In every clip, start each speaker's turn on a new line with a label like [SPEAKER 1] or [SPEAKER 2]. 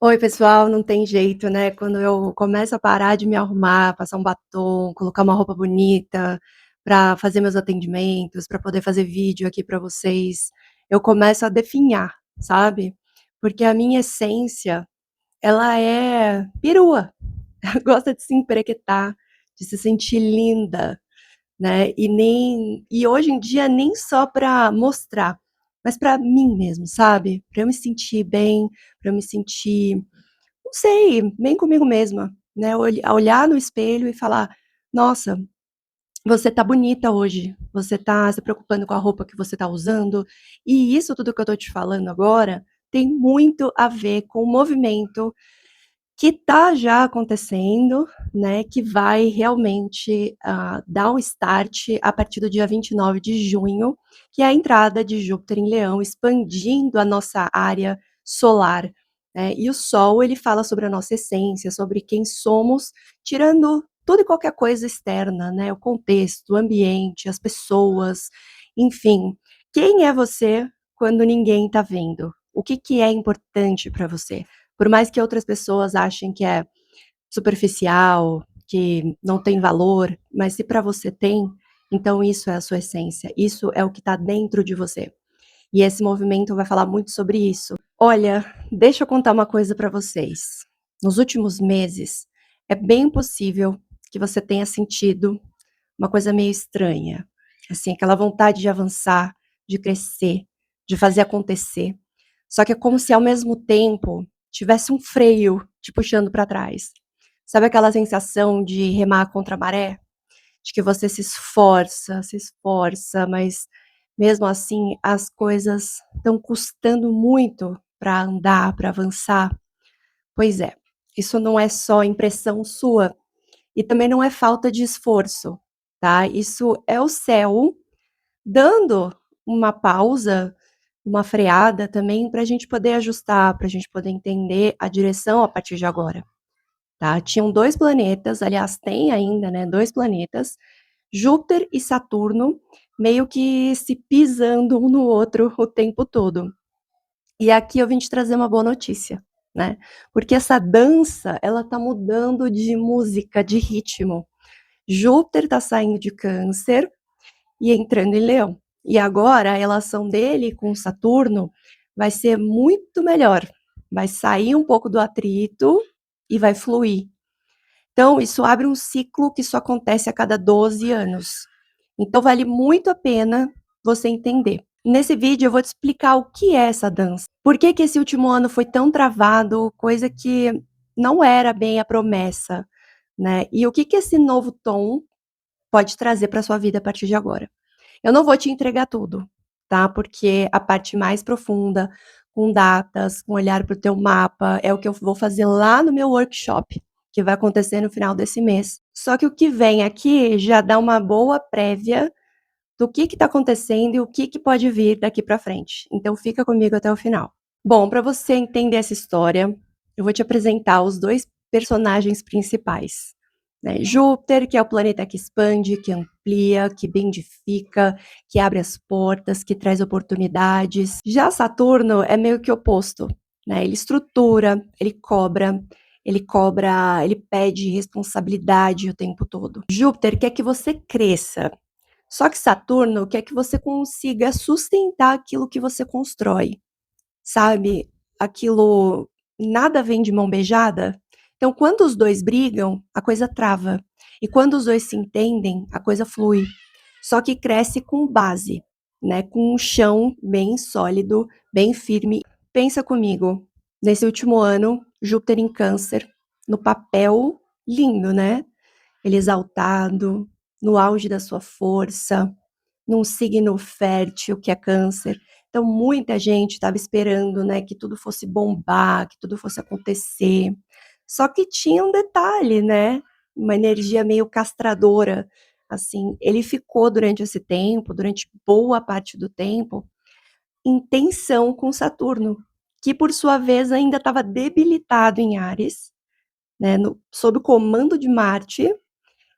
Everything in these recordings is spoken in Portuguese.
[SPEAKER 1] Oi, pessoal, não tem jeito, né? Quando eu começo a parar de me arrumar, passar um batom, colocar uma roupa bonita para fazer meus atendimentos, para poder fazer vídeo aqui para vocês, eu começo a definhar, sabe? Porque a minha essência, ela é perua, gosta de se emprequetar, de se sentir linda, né? E hoje em dia nem só para mostrar, mas para mim mesmo, sabe? Para eu me sentir bem, para eu me sentir não sei, bem comigo mesma, né, olhar no espelho e falar: "Nossa, você tá bonita hoje, você tá se preocupando com a roupa que você tá usando", e isso tudo que eu tô te falando agora tem muito a ver com o movimento que tá já acontecendo, né, que vai realmente, dar um start a partir do dia 29 de junho, que é a entrada de Júpiter em Leão, expandindo a nossa área solar, né. E o Sol, ele fala sobre a nossa essência, sobre quem somos, tirando toda e qualquer coisa externa, né, o contexto, o ambiente, as pessoas, enfim. Quem é você quando ninguém tá vendo? O que que é importante para você? Por mais que outras pessoas achem que é superficial, que não tem valor, mas se para você tem, então isso é a sua essência, isso é o que está dentro de você. E esse movimento vai falar muito sobre isso. Olha, deixa eu contar uma coisa para vocês. Nos últimos meses, é bem possível que você tenha sentido uma coisa meio estranha, assim, aquela vontade de avançar, de crescer, de fazer acontecer. Só que é como se ao mesmo tempo tivesse um freio te puxando para trás. Sabe aquela sensação de remar contra a maré? De que você se esforça, mas mesmo assim as coisas estão custando muito para andar, para avançar? Pois é, isso não é só impressão sua, e também não é falta de esforço, tá? Isso é o céu dando uma pausa, uma freada também para a gente poder ajustar, para a gente poder entender a direção a partir de agora, tá? Tinham 2 planetas, aliás, tem ainda, né, 2 planetas, Júpiter e Saturno, meio que se pisando um no outro o tempo todo. E aqui eu vim te trazer uma boa notícia, né, porque essa dança, ela tá mudando de música, de ritmo. Júpiter tá saindo de Câncer e entrando em Leão. E agora a relação dele com Saturno vai ser muito melhor, vai sair um pouco do atrito e vai fluir. Então isso abre um ciclo que só acontece a cada 12 anos. Então vale muito a pena você entender. Nesse vídeo eu vou te explicar o que é essa dança. Por que que esse último ano foi tão travado, coisa que não era bem a promessa, né? E o que que esse novo tom pode trazer para sua vida a partir de agora. Eu não vou te entregar tudo, tá? Porque a parte mais profunda, com datas, com olhar para o teu mapa, é o que eu vou fazer lá no meu workshop, que vai acontecer no final desse mês. Só que o que vem aqui já dá uma boa prévia do que está acontecendo e o que pode vir daqui para frente. Então fica comigo até o final. Bom, para você entender essa história, eu vou te apresentar os 2 personagens principais, né. Júpiter, que é o planeta que expande, que amplia, que bendifica, que abre as portas, que traz oportunidades. Já Saturno é meio que o oposto, né, ele estrutura, ele pede responsabilidade o tempo todo. Júpiter quer que você cresça, só que Saturno quer que você consiga sustentar aquilo que você constrói. Sabe, aquilo nada vem de mão beijada? Então quando os 2 brigam, a coisa trava. E quando os 2 se entendem, a coisa flui. Só que cresce com base, né, com um chão bem sólido, bem firme. Pensa comigo, nesse último ano, Júpiter em Câncer, no papel, lindo, né? Ele exaltado, no auge da sua força, num signo fértil que é Câncer. Então muita gente estava esperando, né, que tudo fosse bombar, que tudo fosse acontecer. Só que tinha um detalhe, né, uma energia meio castradora, assim. Ele ficou durante esse tempo, durante boa parte do tempo, em tensão com Saturno, que por sua vez ainda estava debilitado em Áries, né, sob o comando de Marte,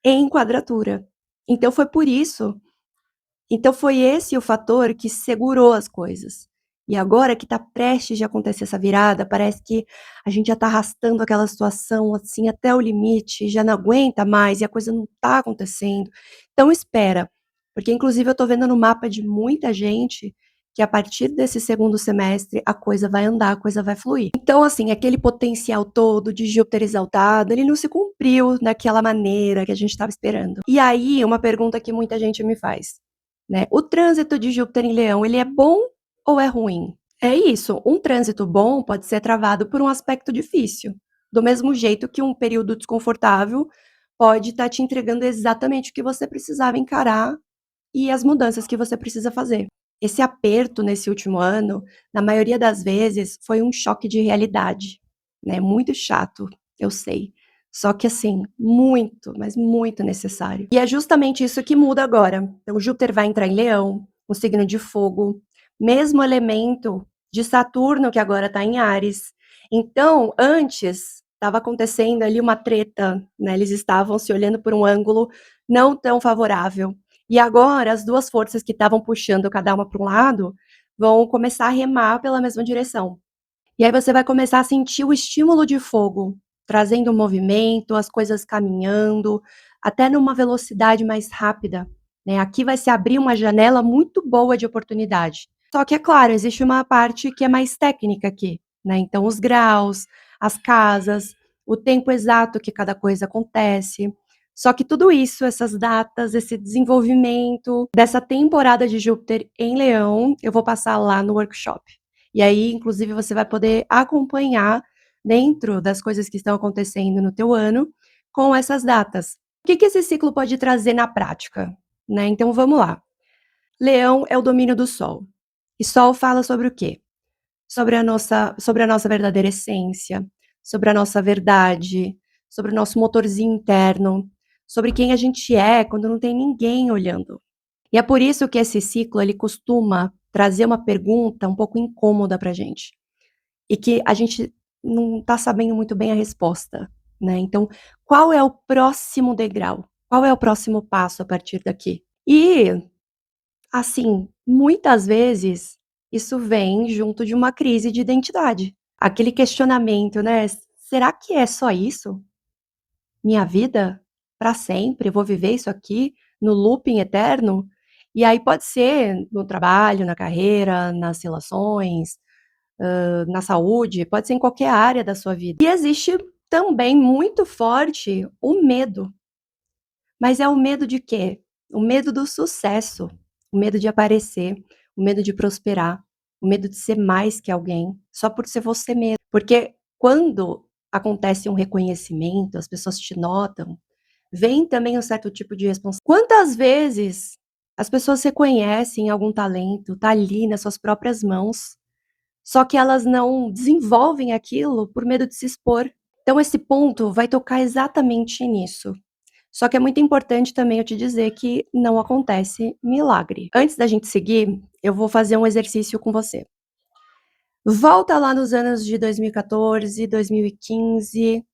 [SPEAKER 1] em quadratura. Então foi por isso então foi esse o fator que segurou as coisas. E agora que tá prestes de acontecer essa virada, parece que a gente já tá arrastando aquela situação, assim, até o limite, já não aguenta mais e a coisa não tá acontecendo. Então espera, porque inclusive eu tô vendo no mapa de muita gente que a partir desse segundo semestre a coisa vai andar, a coisa vai fluir. Então, assim, aquele potencial todo de Júpiter exaltado, ele não se cumpriu daquela maneira que a gente estava esperando. E aí, uma pergunta que muita gente me faz, né? O trânsito de Júpiter em Leão, ele é bom ou é ruim? É isso, um trânsito bom pode ser travado por um aspecto difícil, do mesmo jeito que um período desconfortável pode estar te entregando exatamente o que você precisava encarar e as mudanças que você precisa fazer. Esse aperto nesse último ano, na maioria das vezes, foi um choque de realidade, né, muito chato, eu sei. Só que assim, muito, mas muito necessário. E é justamente isso que muda agora. Então Júpiter vai entrar em Leão, um signo de fogo, mesmo elemento de Saturno que agora está em Áries. Então, antes estava acontecendo ali uma treta, né? Eles estavam se olhando por um ângulo não tão favorável. E agora as duas forças que estavam puxando cada uma para um lado vão começar a remar pela mesma direção. E aí você vai começar a sentir o estímulo de fogo, trazendo movimento, as coisas caminhando, até numa velocidade mais rápida, né? Aqui vai se abrir uma janela muito boa de oportunidade. Só que, é claro, existe uma parte que é mais técnica aqui, né? Então, os graus, as casas, o tempo exato que cada coisa acontece. Só que tudo isso, essas datas, esse desenvolvimento dessa temporada de Júpiter em Leão, eu vou passar lá no workshop. E aí, inclusive, você vai poder acompanhar dentro das coisas que estão acontecendo no teu ano com essas datas. O que que esse ciclo pode trazer na prática, né? Então vamos lá. Leão é o domínio do Sol. E Sol fala sobre o quê? Sobre a nossa verdadeira essência, sobre a nossa verdade, sobre o nosso motorzinho interno, sobre quem a gente é quando não tem ninguém olhando. E é por isso que esse ciclo ele costuma trazer uma pergunta um pouco incômoda pra gente, e que a gente não tá sabendo muito bem a resposta, né. Então, qual é o próximo degrau? Qual é o próximo passo a partir daqui? E, assim, muitas vezes isso vem junto de uma crise de identidade. Aquele questionamento, né: "Será que é só isso? Minha vida? Para sempre? Eu vou viver isso aqui no looping eterno?" E aí pode ser no trabalho, na carreira, nas relações, na saúde, pode ser em qualquer área da sua vida. E existe também muito forte o medo, mas é o medo de quê? O medo do sucesso, o medo de aparecer, o medo de prosperar, o medo de ser mais que alguém, só por ser você mesmo. Porque quando acontece um reconhecimento, as pessoas te notam, vem também um certo tipo de responsabilidade. Quantas vezes as pessoas reconhecem algum talento, tá ali nas suas próprias mãos, só que elas não desenvolvem aquilo por medo de se expor. Então esse ponto vai tocar exatamente nisso. Só que é muito importante também eu te dizer que não acontece milagre. Antes da gente seguir, eu vou fazer um exercício com você. Volta lá nos anos de 2014, 2015,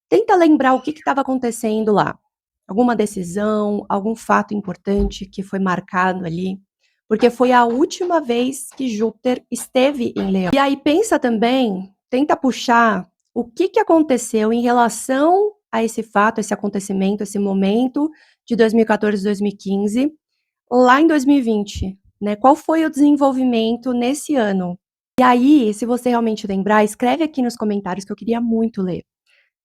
[SPEAKER 1] tenta lembrar o que estava acontecendo lá. Alguma decisão, algum fato importante que foi marcado ali, porque foi a última vez que Júpiter esteve em Leão. E aí pensa também, tenta puxar o que que aconteceu em relação a esse fato, esse acontecimento, esse momento de 2014, 2015, lá em 2020, né? Qual foi o desenvolvimento nesse ano? E aí, se você realmente lembrar, escreve aqui nos comentários que eu queria muito ler.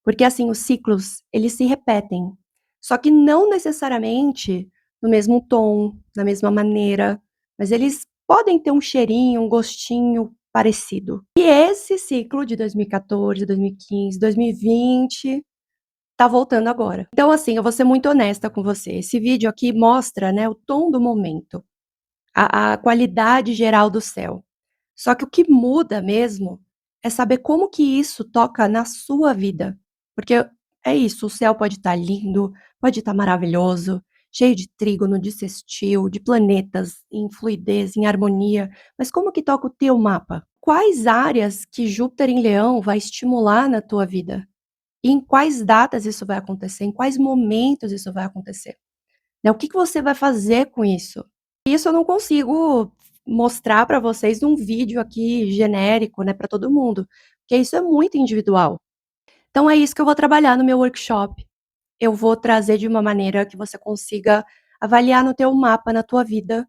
[SPEAKER 1] Porque, assim, os ciclos, eles se repetem, só que não necessariamente no mesmo tom, da mesma maneira, mas eles podem ter um cheirinho, um gostinho parecido. E esse ciclo de 2014, 2015, 2020 tá voltando agora. Então, assim, eu vou ser muito honesta com você, esse vídeo aqui mostra, né, o tom do momento, a qualidade geral do céu. Só que o que muda mesmo é saber como que isso toca na sua vida. Porque é isso, o céu pode estar lindo, pode estar maravilhoso, cheio de trígono, de sextil, de planetas em fluidez, em harmonia, mas como que toca o teu mapa? Quais áreas que Júpiter em Leão vai estimular na tua vida? E em quais datas isso vai acontecer? Em quais momentos isso vai acontecer? Né, o que que você vai fazer com isso? Isso eu não consigo mostrar para vocês um vídeo aqui genérico, né, para todo mundo, porque isso é muito individual. Então é isso que eu vou trabalhar no meu workshop. Eu vou trazer de uma maneira que você consiga avaliar no teu mapa, na tua vida,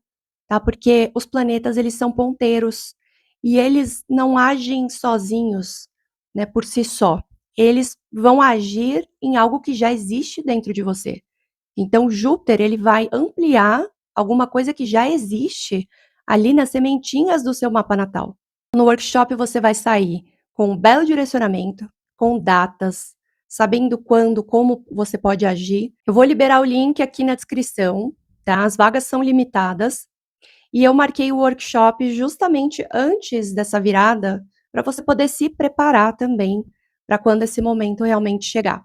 [SPEAKER 1] tá, porque os planetas eles são ponteiros, e eles não agem sozinhos, né, por si só. Eles vão agir em algo que já existe dentro de você. Então Júpiter ele vai ampliar alguma coisa que já existe ali nas sementinhas do seu mapa natal. No workshop você vai sair com um belo direcionamento, com datas, sabendo quando, como você pode agir. Eu vou liberar o link aqui na descrição, tá? As vagas são limitadas e eu marquei o workshop justamente antes dessa virada para você poder se preparar também para quando esse momento realmente chegar.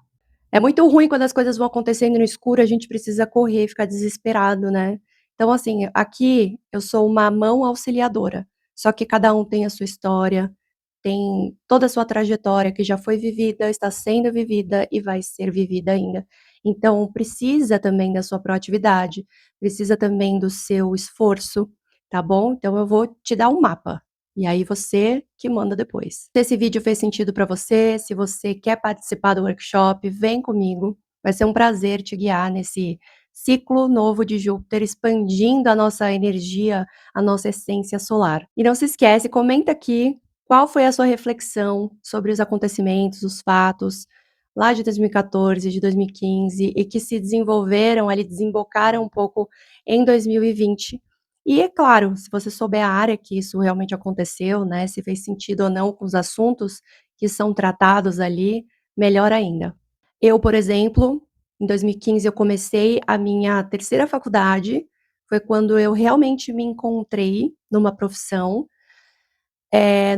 [SPEAKER 1] É muito ruim quando as coisas vão acontecendo no escuro, a gente precisa correr, ficar desesperado, né. Então, assim, aqui eu sou uma mão auxiliadora, só que cada um tem a sua história, tem toda a sua trajetória que já foi vivida, está sendo vivida e vai ser vivida ainda. Então precisa também da sua proatividade, precisa também do seu esforço, tá bom? Então eu vou te dar um mapa, e aí você que manda depois. Se esse vídeo fez sentido para você, se você quer participar do workshop, vem comigo, vai ser um prazer te guiar nesse ciclo novo de Júpiter, expandindo a nossa energia, a nossa essência solar. E não se esquece, comenta aqui qual foi a sua reflexão sobre os acontecimentos, os fatos lá de 2014, de 2015 e que se desenvolveram ali, desembocaram um pouco em 2020. E é claro, se você souber a área que isso realmente aconteceu, né, se fez sentido ou não com os assuntos que são tratados ali, melhor ainda. Eu, por exemplo, em 2015 eu comecei a minha terceira faculdade, foi quando eu realmente me encontrei numa profissão,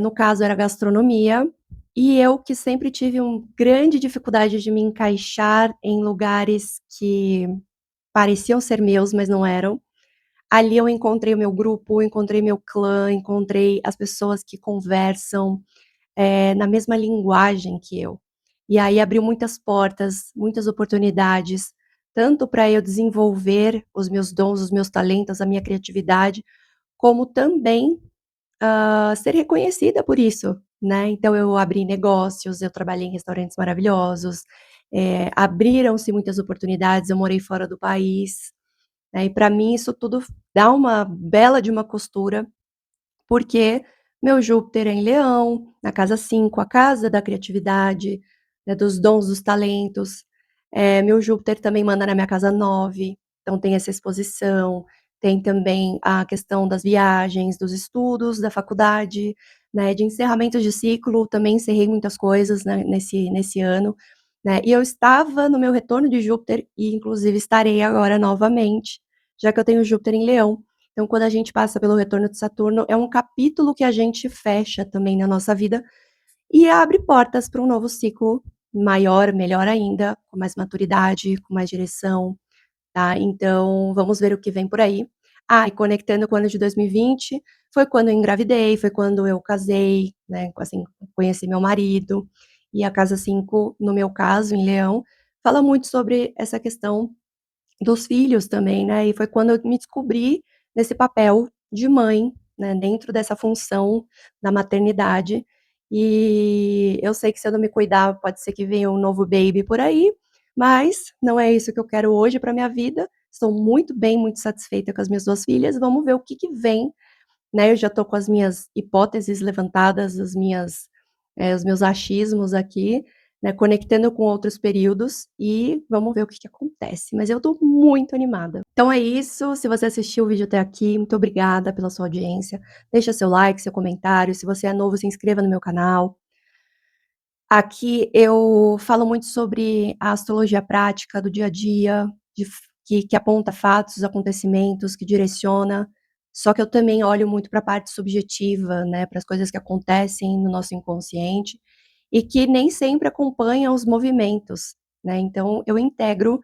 [SPEAKER 1] no caso era gastronomia, e eu que sempre tive um grande dificuldade de me encaixar em lugares que pareciam ser meus, mas não eram. Ali eu encontrei o meu grupo, encontrei meu clã, encontrei as pessoas que conversam, na mesma linguagem que eu. E aí abriu muitas portas, muitas oportunidades, tanto para eu desenvolver os meus dons, os meus talentos, a minha criatividade, como também ser reconhecida por isso, né. Então eu abri negócios, eu trabalhei em restaurantes maravilhosos, abriram-se muitas oportunidades, eu morei fora do país, né, e para mim isso tudo dá uma bela de uma costura, porque meu Júpiter é em Leão, na casa 5, a casa da criatividade, né, dos dons, dos talentos. Meu Júpiter também manda na minha casa 9, então tem essa exposição, tem também a questão das viagens, dos estudos, da faculdade, né, de encerramento de ciclo, também encerrei muitas coisas, né, nesse ano, né. E eu estava no meu retorno de Júpiter e inclusive estarei agora novamente, já que eu tenho Júpiter em Leão. Então, quando a gente passa pelo retorno de Saturno, é um capítulo que a gente fecha também na nossa vida e abre portas para um novo ciclo maior, melhor ainda, com mais maturidade, com mais direção, tá. Então, vamos ver o que vem por aí. Ah, e conectando com o ano de 2020, foi quando eu engravidei, foi quando eu casei, né, assim, conheci meu marido, e a casa 5, no meu caso, em Leão, fala muito sobre essa questão dos filhos também, né, e foi quando eu me descobri nesse papel de mãe, né, dentro dessa função da maternidade, e eu sei que se eu não me cuidar pode ser que venha um novo baby por aí, mas não é isso que eu quero hoje para minha vida, estou muito bem, muito satisfeita com as minhas 2 filhas, vamos ver o que que vem, né, eu já estou com as minhas hipóteses levantadas, os meus achismos aqui, né, conectando com outros períodos e vamos ver o que que acontece, mas eu estou muito animada. Então é isso, se você assistiu o vídeo até aqui, muito obrigada pela sua audiência, deixa seu like, seu comentário, se você é novo, se inscreva no meu canal. Aqui eu falo muito sobre a astrologia prática do dia a dia, de f que aponta fatos, acontecimentos, que direciona, só que eu também olho muito para a parte subjetiva, né, para as coisas que acontecem no nosso inconsciente, e que nem sempre acompanham os movimentos, né, então eu integro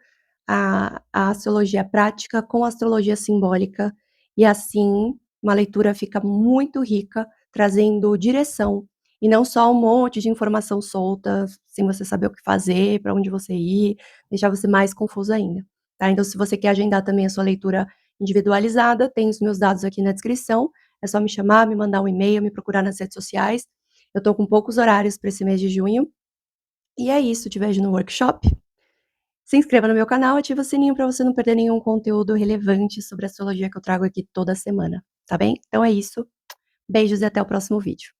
[SPEAKER 1] a astrologia prática com a astrologia simbólica, e assim, uma leitura fica muito rica, trazendo direção e não só um monte de informação solta, sem você saber o que fazer, para onde você ir, deixar você mais confuso ainda, tá. Então se você quer agendar também a sua leitura individualizada, tem os meus dados aqui na descrição, é só me chamar, me mandar um e-mail, me procurar nas redes sociais. Eu tô com poucos horários para esse mês de junho. E é isso, te vejo no workshop. Se inscreva no meu canal, ativa o sininho para você não perder nenhum conteúdo relevante sobre astrologia que eu trago aqui toda semana, tá bem? Então é isso. Beijos e até o próximo vídeo.